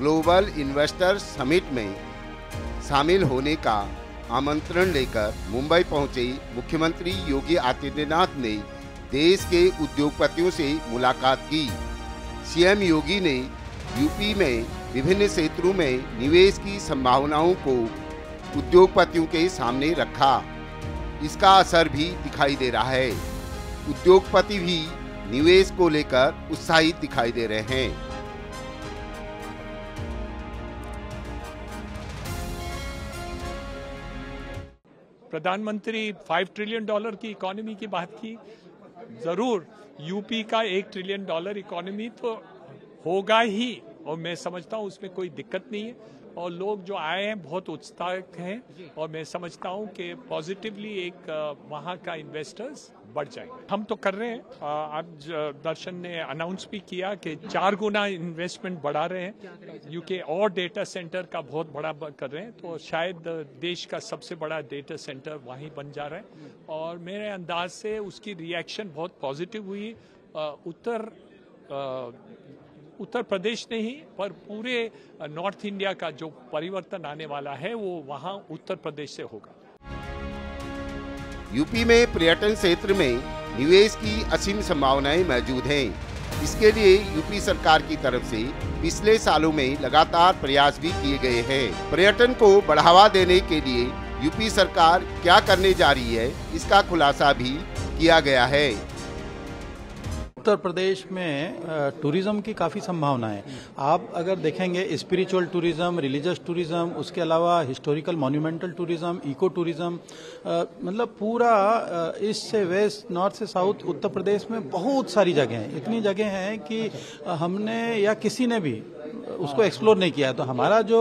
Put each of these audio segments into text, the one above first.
Global investor summit में शामिल होने का आमंत्रण लेकर मुंबई पहुंचे मुख्यमंत्री योगी आदित्यनाथ ने देश के उद्योगपतियों से मुलाकात की। सीएम योगी ने यूपी में विभिन्न क्षेत्रों में निवेश की संभावनाओं को उद्योगपतियों के सामने रखा। इसका असर भी दिखाई दे रहा है। उद्योगपति भी निवेश को लेकर उत्साहित दिखाई दे रहे हैं। प्रधानमंत्री $5 ट्रिलियन की इकोनॉमी की बात की। जरूर यूपी का $1 ट्रिलियन इकोनॉमी तो होगा ही, और मैं समझता हूं उसमें कोई दिक्कत नहीं है। और लोग जो आए हैं बहुत उत्साहित हैं, और मैं समझता हूं कि पॉजिटिवली एक वहां का इन्वेस्टर्स बढ़ जाएंगे। हम तो कर रहे हैं। आज दर्शन ने अनाउंस भी किया कि 4 गुना इन्वेस्टमेंट बढ़ा रहे हैं यूके, और डेटा सेंटर का बहुत बड़ा कर रहे हैं। तो शायद देश का सबसे बड़ा डेटा सेंटर वहीं बन जा रहा है, और मेरे अंदाज से उसकी रिएक्शन बहुत पॉजिटिव हुई। उत्तर प्रदेश नहीं पर पूरे नॉर्थ इंडिया का जो परिवर्तन आने वाला है वो वहां उत्तर प्रदेश से होगा। यूपी में पर्यटन क्षेत्र में निवेश की असीम संभावनाएं मौजूद हैं। इसके लिए यूपी सरकार की तरफ से पिछले सालों में लगातार प्रयास भी किए गए हैं। पर्यटन को बढ़ावा देने के लिए यूपी सरकार क्या करने जा रही है, इसका खुलासा भी किया गया है। उत्तर प्रदेश में टूरिज्म की काफ़ी संभावना है। आप अगर देखेंगे स्पिरिचुअल टूरिज्म, रिलीजियस टूरिज्म, उसके अलावा historical monumental tourism, eco tourism, मतलब पूरा ईस्ट से वेस्ट, नॉर्थ से साउथ उत्तर प्रदेश में बहुत सारी जगह हैं। इतनी जगह हैं कि हमने या किसी ने भी उसको एक्सप्लोर नहीं किया। तो हमारा जो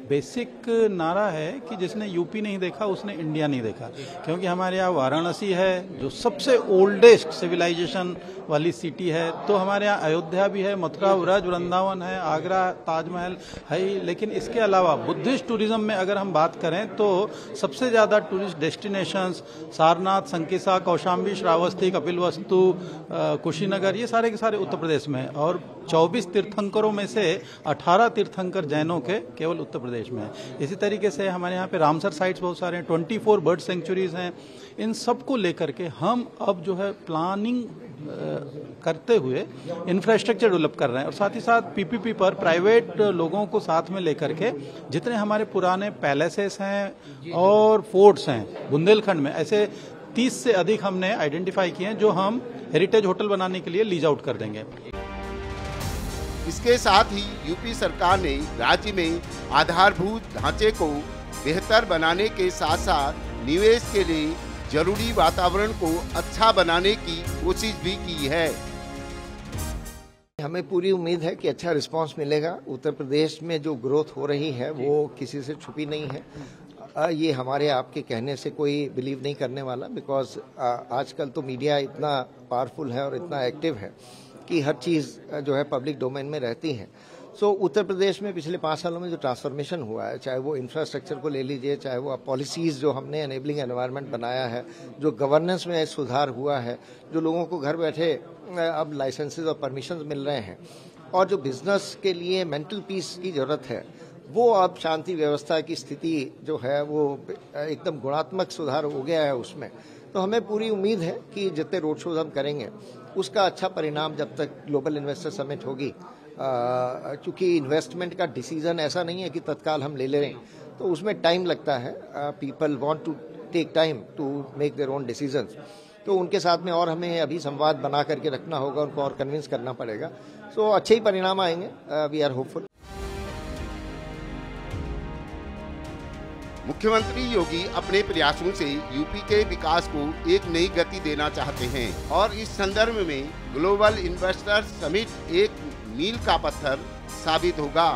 बेसिक नारा है कि जिसने यूपी नहीं देखा उसने इंडिया नहीं देखा, क्योंकि हमारे यहाँ वाराणसी है जो सबसे ओल्डेस्ट सिविलाइजेशन वाली सिटी है। तो हमारे यहाँ अयोध्या भी है, मथुरा, ब्रज, वृंदावन है, आगरा, ताजमहल है ही। लेकिन इसके अलावा बुद्धिस्ट टूरिज्म में अगर हम बात करें तो सबसे ज़्यादा टूरिस्ट डेस्टिनेशंस सारनाथ, संकिसा, कौशाम्बी, श्रावस्ती, कपिलवस्तु, कुशीनगर, ये सारे के सारे उत्तर प्रदेश में। और 24 तीर्थंकरों में से 18 तीर्थंकर जैनों के केवल उत्तर प्रदेश में है। इसी तरीके से हमारे यहाँ पे रामसर साइट्स बहुत सारे हैं, 24 बर्ड सेंचुरीज हैं। इन सब को लेकर के हम अब जो है प्लानिंग करते हुए इंफ्रास्ट्रक्चर डेवलप कर रहे हैं, और साथ ही साथ पीपीपी पर प्राइवेट लोगों को साथ में लेकर के जितने हमारे पुराने पैलेसेस हैं और फोर्ट्स हैं बुंदेलखंड में, ऐसे 30 से अधिक हमने आइडेंटिफाई किए हैं जो हम हेरिटेज होटल बनाने के लिए लीज आउट कर देंगे। इसके साथ ही यूपी सरकार ने राज्य में आधारभूत ढांचे को बेहतर बनाने के साथ साथ निवेश के लिए जरूरी वातावरण को अच्छा बनाने की कोशिश भी की है। हमें पूरी उम्मीद है कि अच्छा रिस्पांस मिलेगा। उत्तर प्रदेश में जो ग्रोथ हो रही है वो किसी से छुपी नहीं है। ये हमारे आपके कहने से कोई बिलीव नहीं करने वाला, बिकॉज आजकल तो मीडिया इतना पावरफुल है और इतना एक्टिव है कि हर चीज़ जो है पब्लिक डोमेन में रहती है। सो उत्तर प्रदेश में पिछले 5 सालों में जो ट्रांसफॉर्मेशन हुआ है, चाहे वो इंफ्रास्ट्रक्चर को ले लीजिए, चाहे वो पॉलिसीज़ जो हमने एनेबलिंग एनवायरनमेंट बनाया है, जो गवर्नेंस में सुधार हुआ है, जो लोगों को घर बैठे अब लाइसेंसेज और परमिशंस मिल रहे हैं, और जो बिजनेस के लिए मेंटल पीस की ज़रूरत है, वो अब शांति व्यवस्था की स्थिति जो है वो एकदम गुणात्मक सुधार हो गया है उसमें। तो हमें पूरी उम्मीद है कि जितने रोड शोज हम करेंगे उसका अच्छा परिणाम जब तक ग्लोबल इन्वेस्टर समिट होगी, क्योंकि इन्वेस्टमेंट का डिसीजन ऐसा नहीं है कि तत्काल हम ले लें, तो उसमें टाइम लगता है। People want to take time to make their own decisions. तो उनके साथ में और हमें अभी संवाद बना करके रखना होगा, उनको और कन्विंस करना पड़ेगा। सो अच्छे ही परिणाम आएंगे, वी आर होपफुल। मुख्यमंत्री योगी अपने प्रयासों से यूपी के विकास को एक नई गति देना चाहते हैं, और इस संदर्भ में ग्लोबल इन्वेस्टर्स समिट एक मील का पत्थर साबित होगा।